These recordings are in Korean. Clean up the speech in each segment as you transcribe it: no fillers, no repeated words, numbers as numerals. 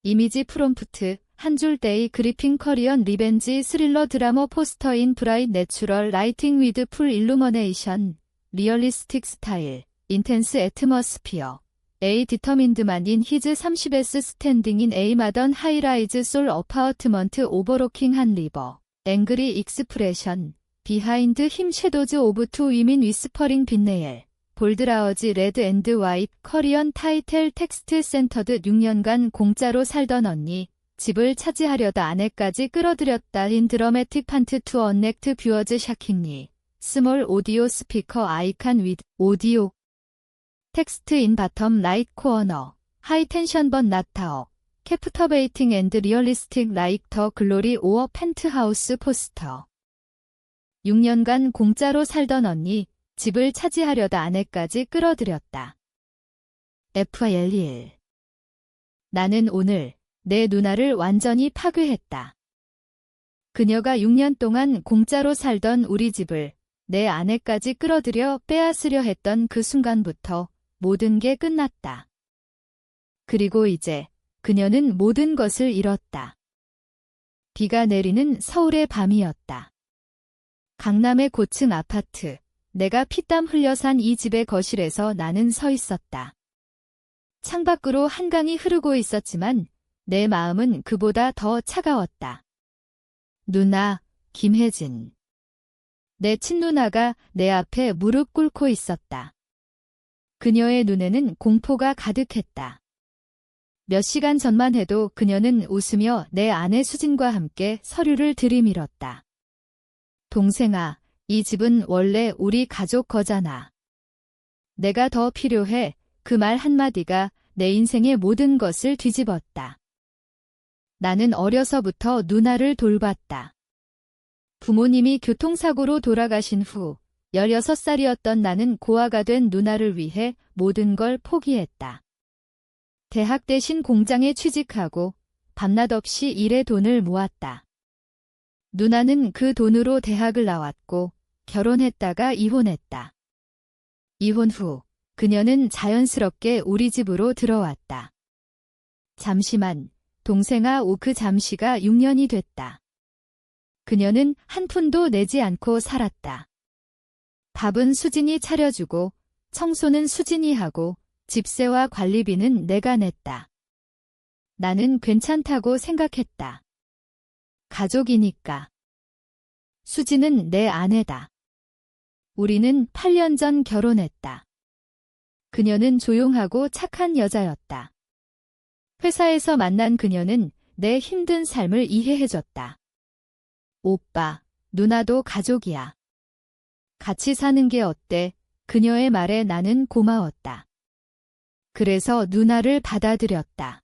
이미지 프롬프트, 한 줄 데이 그리핑 커리언 리벤지 스릴러 드라마 포스터인 브라이트 내추럴 라이팅 위드 풀 일루머네이션, 리얼리스틱 스타일, 인텐스 애트머스피어, A 디터민드만 인 히즈 30S 스탠딩 인 A 마던 하이라이즈 솔 어파트먼트 오버로킹 한 리버, 앵그리 익스프레션, 비하인드 힘 섀도즈 오브 투 위민 위스퍼링 빈네일, 볼드라워지 레드 앤드 와이트 커리언 타이틀 텍스트 센터드 6년간 공짜로 살던 언니, 집을 차지하려다 아내까지 끌어들였다 인 드러매틱 판트 투 언넥트 뷰어즈 샤킹리, 스몰 오디오 스피커 아이칸 위드 오디오 텍스트 인 바텀 라이트 코어너, 하이 텐션 번 나타어, 캐프터베이팅 앤드 리얼리스틱 라이크 더 글로리 오어 펜트하우스 포스터. 6년간 공짜로 살던 언니, 집을 차지하려다 아내까지 끌어들였다. FL1 나는 오늘 내 누나를 완전히 파괴했다. 그녀가 6년 동안 공짜로 살던 우리 집을 내 아내까지 끌어들여 빼앗으려 했던 그 순간부터 모든 게 끝났다. 그리고 이제 그녀는 모든 것을 잃었다. 비가 내리는 서울의 밤이었다. 강남의 고층 아파트, 내가 피땀 흘려 산 이 집의 거실에서 나는 서 있었다. 창밖으로 한강이 흐르고 있었지만 내 마음은 그보다 더 차가웠다. 누나, 김혜진. 내 친누나가 내 앞에 무릎 꿇고 있었다. 그녀의 눈에는 공포가 가득했다. 몇 시간 전만 해도 그녀는 웃으며 내 아내 수진과 함께 서류를 들이밀었다. 동생아, 이 집은 원래 우리 가족 거잖아. 내가 더 필요해. 그 말 한마디가 내 인생의 모든 것을 뒤집었다. 나는 어려서부터 누나를 돌봤다. 부모님이 교통사고로 돌아가신 후 16살이었던 나는 고아가 된 누나를 위해 모든 걸 포기했다. 대학 대신 공장에 취직하고 밤낮 없이 일해 돈을 모았다. 누나는 그 돈으로 대학을 나왔고 결혼했다가 이혼했다. 이혼 후 그녀는 자연스럽게 우리 집으로 들어왔다. 잠시만, 동생아. 그 잠시가 6년이 됐다. 그녀는 한 푼도 내지 않고 살았다. 밥은 수진이 차려주고 청소는 수진이 하고 집세와 관리비는 내가 냈다. 나는 괜찮다고 생각했다. 가족이니까. 수진은 내 아내다. 우리는 8년 전 결혼했다. 그녀는 조용하고 착한 여자였다. 회사에서 만난 그녀는 내 힘든 삶을 이해해줬다. 오빠, 누나도 가족이야. 같이 사는 게 어때? 그녀의 말에 나는 고마웠다. 그래서 누나를 받아들였다.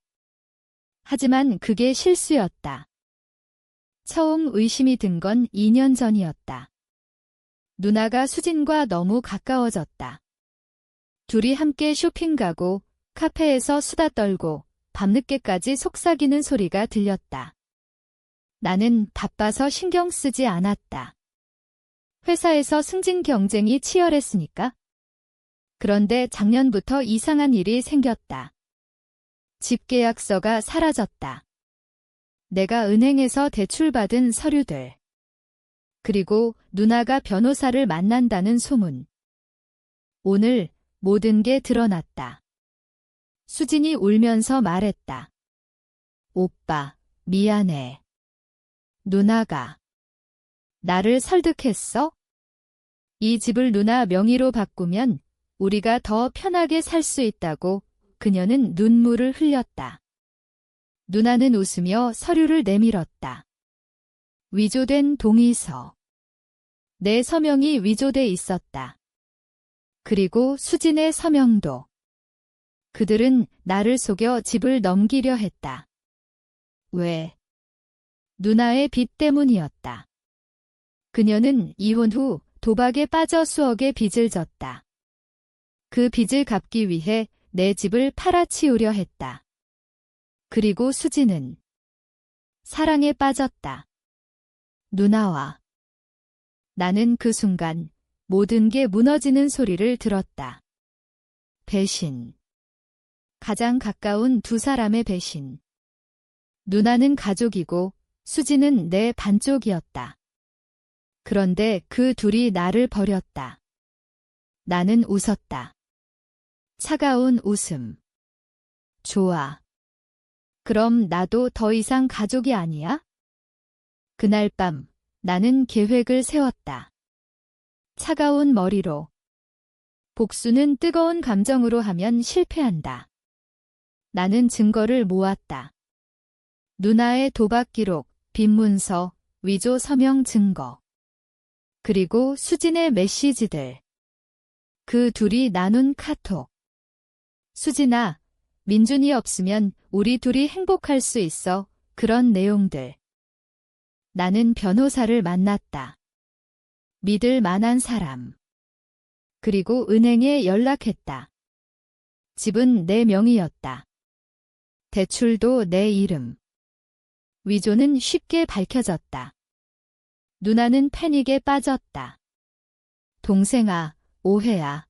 하지만 그게 실수였다. 처음 의심이 든 건 2년 전이었다. 누나가 수진과 너무 가까워졌다. 둘이 함께 쇼핑 가고 카페에서 수다 떨고 밤늦게까지 속삭이는 소리가 들렸다. 나는 바빠서 신경 쓰지 않았다. 회사에서 승진 경쟁이 치열했으니까. 그런데 작년부터 이상한 일이 생겼다. 집 계약서가 사라졌다. 내가 은행에서 대출받은 서류들. 그리고 누나가 변호사를 만난다는 소문. 오늘 모든 게 드러났다. 수진이 울면서 말했다. 오빠, 미안해. 누나가 나를 설득했어? 이 집을 누나 명의로 바꾸면 우리가 더 편하게 살 수 있다고. 그녀는 눈물을 흘렸다. 누나는 웃으며 서류를 내밀었다. 위조된 동의서. 내 서명이 위조돼 있었다. 그리고 수진의 서명도. 그들은 나를 속여 집을 넘기려 했다. 왜? 누나의 빚 때문이었다. 그녀는 이혼 후 도박에 빠져 수억의 빚을 졌다. 그 빚을 갚기 위해 내 집을 팔아치우려 했다. 그리고 수진은 사랑에 빠졌다. 누나와. 나는 그 순간 모든 게 무너지는 소리를 들었다. 배신. 가장 가까운 두 사람의 배신. 누나는 가족이고 수지는 내 반쪽이었다. 그런데 그 둘이 나를 버렸다. 나는 웃었다. 차가운 웃음. 좋아. 그럼 나도 더 이상 가족이 아니야? 그날 밤 나는 계획을 세웠다. 차가운 머리로. 복수는 뜨거운 감정으로 하면 실패한다. 나는 증거를 모았다. 누나의 도박 기록, 빈문서, 위조 서명 증거. 그리고 수진의 메시지들. 그 둘이 나눈 카톡. 수진아, 민준이 없으면 우리 둘이 행복할 수 있어. 그런 내용들. 나는 변호사를 만났다. 믿을 만한 사람. 그리고 은행에 연락했다. 집은 내 명의였다. 대출도 내 이름. 위조는 쉽게 밝혀졌다. 누나는 패닉에 빠졌다. 동생아, 오해야.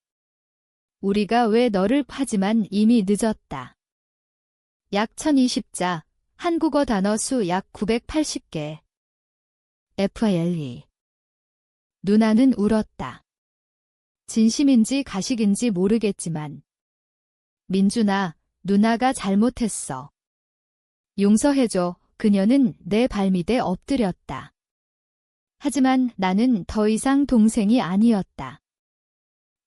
우리가 왜 너를 하지만 이미 늦었다. 약 1020자, 한국어 단어 수 약 980개. FILE. 누나는 울었다. 진심인지 가식인지 모르겠지만. 민준아, 누나가 잘못했어. 용서해줘. 그녀는 내 발밑에 엎드렸다. 하지만 나는 더 이상 동생이 아니었다.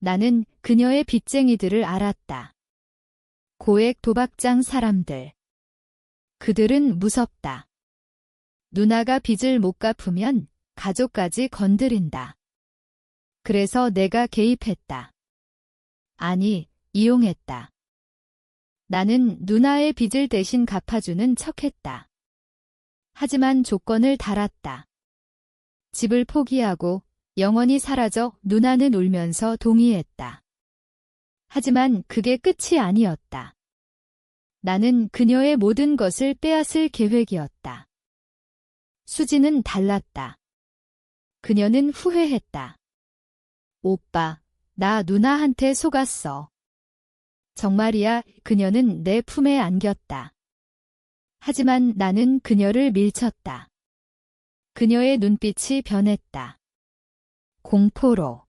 나는 그녀의 빚쟁이들을 알았다. 고액 도박장 사람들. 그들은 무섭다. 누나가 빚을 못 갚으면 가족까지 건드린다. 그래서 내가 개입했다. 아니, 이용했다. 나는 누나의 빚을 대신 갚아주는 척했다. 하지만 조건을 달았다. 집을 포기하고 영원히 사라져. 누나는 울면서 동의했다. 하지만 그게 끝이 아니었다. 나는 그녀의 모든 것을 빼앗을 계획이었다. 수지는 달랐다. 그녀는 후회했다. 오빠, 나 누나한테 속았어. 정말이야. 그녀는 내 품에 안겼다. 하지만 나는 그녀를 밀쳤다. 그녀의 눈빛이 변했다. 공포로.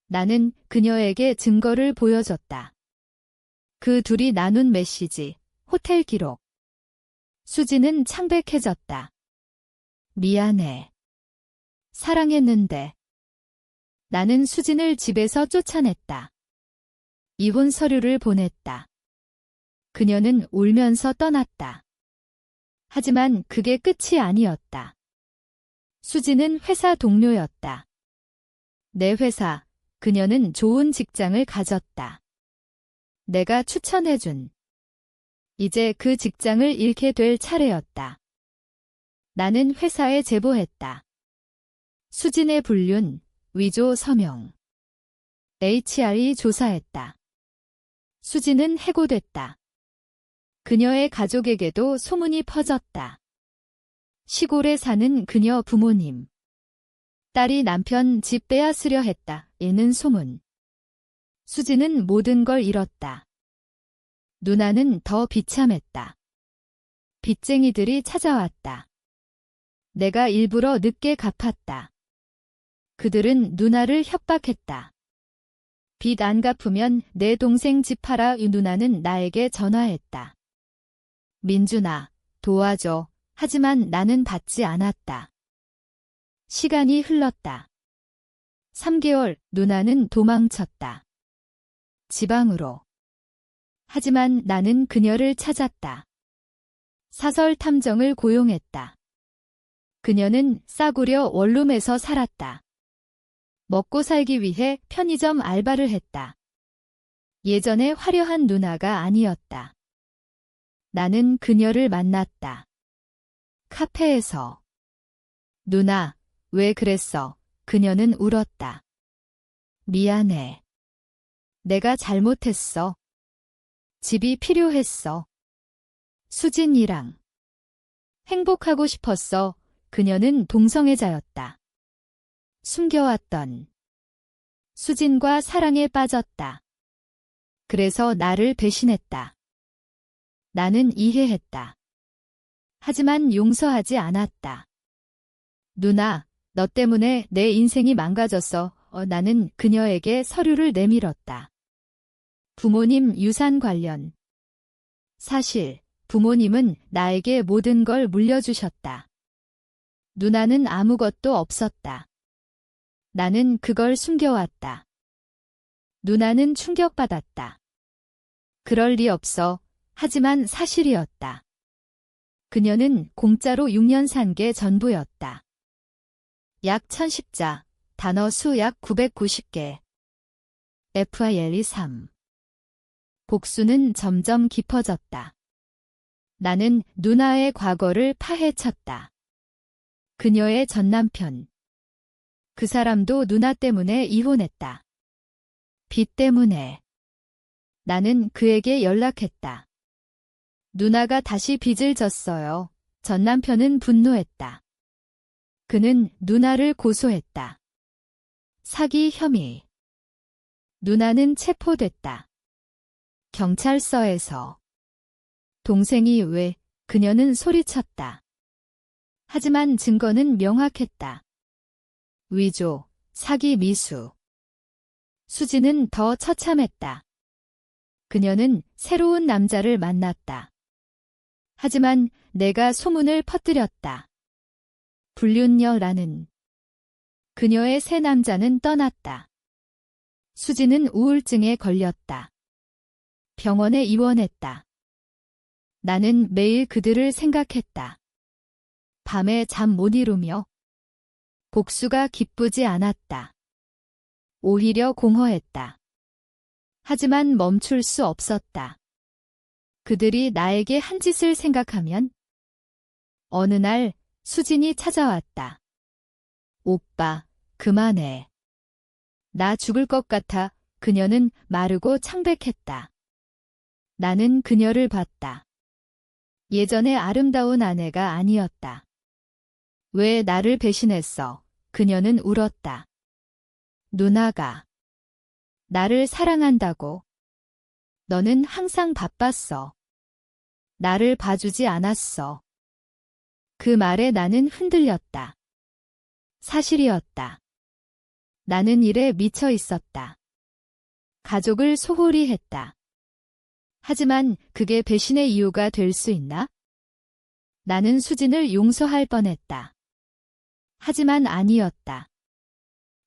나는 그녀에게 증거를 보여줬다. 그 둘이 나눈 메시지, 호텔 기록. 수지는 창백해졌다. 미안해. 사랑했는데. 나는 수진을 집에서 쫓아냈다. 이혼 서류를 보냈다. 그녀는 울면서 떠났다. 하지만 그게 끝이 아니었다. 수지는 회사 동료였다. 내 회사, 그녀는 좋은 직장을 가졌다. 내가 추천해준. 이제 그 직장을 잃게 될 차례였다. 나는 회사에 제보했다. 수진의 불륜, 위조 서명. HR이 조사했다. 수진은 해고됐다. 그녀의 가족에게도 소문이 퍼졌다. 시골에 사는 그녀 부모님. 딸이 남편 집 빼앗으려 했다. 이는 소문. 수지는 모든 걸 잃었다. 누나는 더 비참했다. 빚쟁이들이 찾아왔다. 내가 일부러 늦게 갚았다. 그들은 누나를 협박했다. 빚 안 갚으면 내 동생 집 팔아. 누나는 나에게 전화했다. 민준아, 도와줘. 하지만 나는 받지 않았다. 시간이 흘렀다. 3개월, 누나는 도망쳤다. 지방으로. 하지만 나는 그녀를 찾았다. 사설 탐정을 고용했다. 그녀는 싸구려 원룸에서 살았다. 먹고 살기 위해 편의점 알바를 했다. 예전에 화려한 누나가 아니었다. 나는 그녀를 만났다. 카페에서. 누나, 왜 그랬어? 그녀는 울었다. 미안해. 내가 잘못했어. 집이 필요했어. 수진이랑. 행복하고 싶었어. 그녀는 동성애자였다. 숨겨왔던. 수진과 사랑에 빠졌다. 그래서 나를 배신했다. 나는 이해했다. 하지만 용서하지 않았다. 누나, 너 때문에 내 인생이 망가졌어. 나는 그녀에게 서류를 내밀었다. 부모님 유산 관련. 사실 부모님은 나에게 모든 걸 물려주셨다. 누나는 아무것도 없었다. 나는 그걸 숨겨왔다. 누나는 충격받았다. 그럴 리 없어. 하지만 사실이었다. 그녀는 공짜로 6년 산 게 전부였다. 약 1010자, 단어 수 약 990개. FILE 3. 복수는 점점 깊어졌다. 나는 누나의 과거를 파헤쳤다. 그녀의 전남편. 그 사람도 누나 때문에 이혼했다. 빚 때문에. 나는 그에게 연락했다. 누나가 다시 빚을 졌어요. 전남편은 분노했다. 그는 누나를 고소했다. 사기 혐의. 누나는 체포됐다. 경찰서에서. 동생이 왜? 그녀는 소리쳤다. 하지만 증거는 명확했다. 위조, 사기 미수. 수지는 더 처참했다. 그녀는 새로운 남자를 만났다. 하지만 내가 소문을 퍼뜨렸다. 불륜녀라는. 그녀의 새 남자는 떠났다. 수지는 우울증에 걸렸다. 병원에 입원했다. 나는 매일 그들을 생각했다. 밤에 잠 못 이루며. 복수가 기쁘지 않았다. 오히려 공허했다. 하지만 멈출 수 없었다. 그들이 나에게 한 짓을 생각하면. 어느 날 수진이 찾아왔다. 오빠, 그만해. 나 죽을 것 같아. 그녀는 마르고 창백했다. 나는 그녀를 봤다. 예전의 아름다운 아내가 아니었다. 왜 나를 배신했어? 그녀는 울었다. 누나가 나를 사랑한다고. 너는 항상 바빴어. 나를 봐주지 않았어. 그 말에 나는 흔들렸다. 사실이었다. 나는 일에 미쳐 있었다. 가족을 소홀히 했다. 하지만 그게 배신의 이유가 될 수 있나? 나는 수진을 용서할 뻔했다. 하지만 아니었다.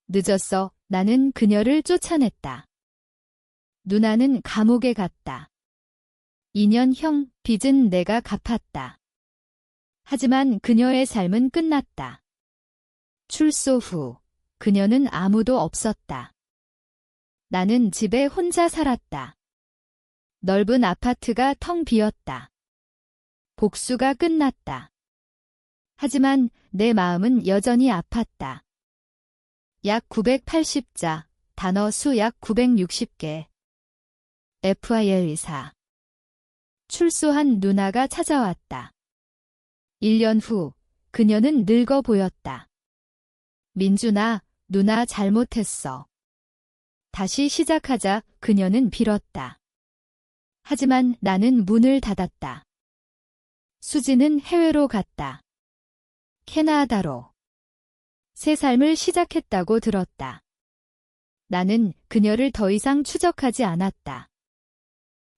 늦었어. 나는 그녀를 쫓아냈다. 누나는 감옥에 갔다. 2년형 빚은 내가 갚았다. 하지만 그녀의 삶은 끝났다. 출소 후 그녀는 아무도 없었다. 나는 집에 혼자 살았다. 넓은 아파트가 텅 비었다. 복수가 끝났다. 하지만 내 마음은 여전히 아팠다. 약 980자, 단어 수 약 960개. FIL 4. 출소한 누나가 찾아왔다. 1년 후 그녀는 늙어 보였다. 민준아, 누나 잘못했어. 다시 시작하자. 그녀는 빌었다. 하지만 나는 문을 닫았다. 수지는 해외로 갔다. 캐나다로. 새 삶을 시작했다고 들었다. 나는 그녀를 더 이상 추적하지 않았다.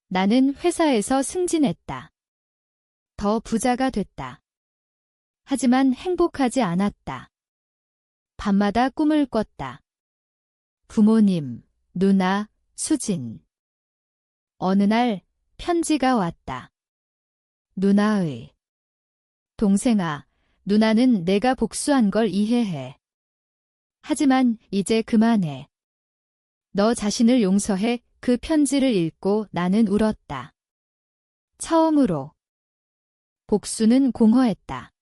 나는 회사에서 승진했다. 더 부자가 됐다. 하지만 행복하지 않았다. 밤마다 꿈을 꿨다. 부모님, 누나, 수진. 어느 날 편지가 왔다. 누나의. 동생아, 누나는 내가 복수한 걸 이해해. 하지만 이제 그만해. 너 자신을 용서해. 그 편지를 읽고 나는 울었다. 처음으로. 복수는 공허했다.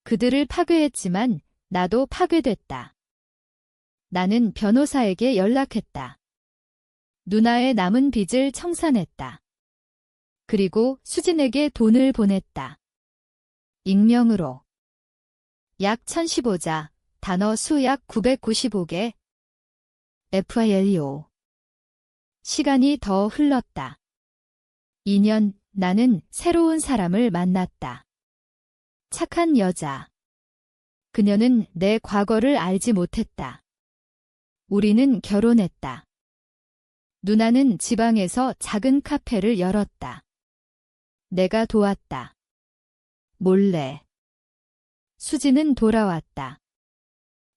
그들을 파괴했지만 나도 파괴됐다. 나는 변호사에게 연락했다. 누나의 남은 빚을 청산했다. 그리고 수진에게 돈을 보냈다. 익명으로. 약 1015자, 단어 수 약 995개. FILO. 시간이 더 흘렀다. 2년, 나는 새로운 사람을 만났다. 착한 여자. 그녀는 내 과거를 알지 못했다. 우리는 결혼했다. 누나는 지방에서 작은 카페를 열었다. 내가 도왔다. 몰래. 수지는 돌아왔다.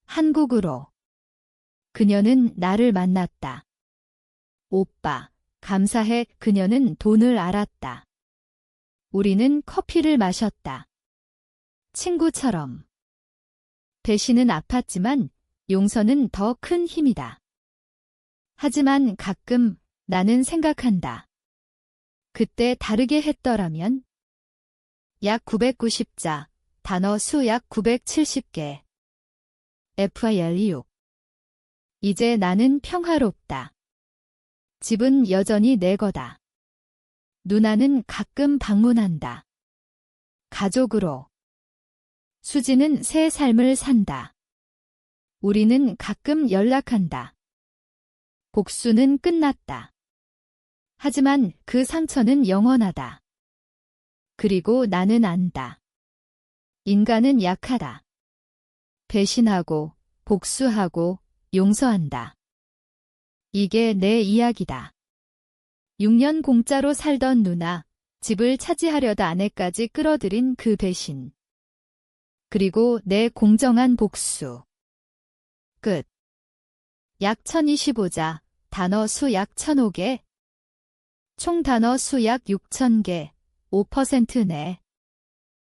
한국으로. 그녀는 나를 만났다. 오빠, 감사해. 그녀는 돈을 알았다. 우리는 커피를 마셨다. 친구처럼. 배신은 아팠지만 용서는 더 큰 힘이다. 하지만 가끔 나는 생각한다. 그때 다르게 했더라면? 약 990자, 단어 수 약 970개. FILU. 이제 나는 평화롭다. 집은 여전히 내 거다. 누나는 가끔 방문한다. 가족으로. 수지는 새 삶을 산다. 우리는 가끔 연락한다. 복수는 끝났다. 하지만 그 상처는 영원하다. 그리고 나는 안다. 인간은 약하다. 배신하고, 복수하고, 용서한다. 이게 내 이야기다. 6년 공짜로 살던 누나, 집을 차지하려다 아내까지 끌어들인 그 배신. 그리고 내 공정한 복수. 끝. 약 1025자, 단어 수 약 1005개. 총 단어 수 약 6000개, 5% 내.